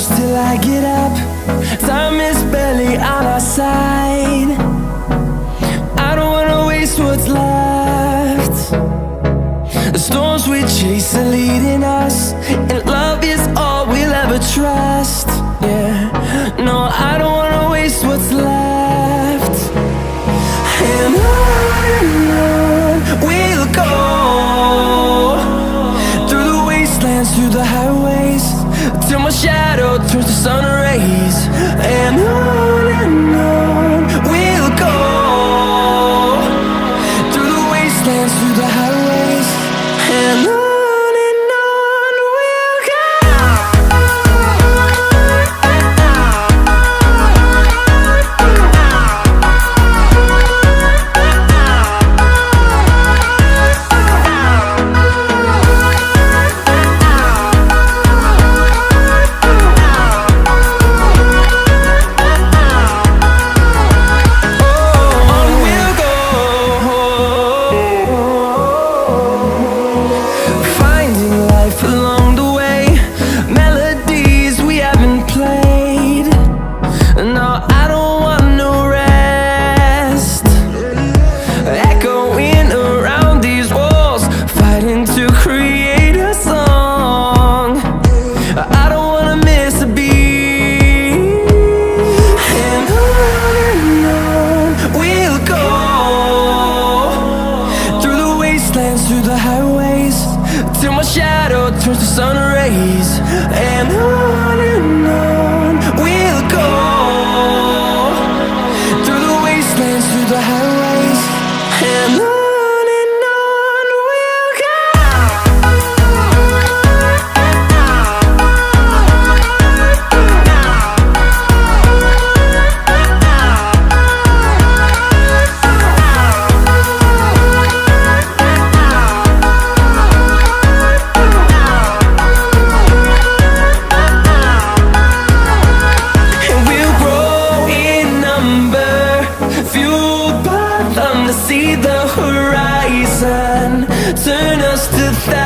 close till I get up. Time is barely on our side. I don't wanna waste what's left. The storms we chase are leading us, and love is all we'll ever trust. Yeah, no, I don't wanna waste what's left. And on we'll go, through the wastelands, through the highways, till my shadow turns to sun rays. And on we'll go, through the wastelands, through the highways, and on we'll go. Through the highways, till my shadow turns to sun rays. And on we'll go, through the wastelands, through the highways, and on we'll go. See the horizon, turn us to thousands.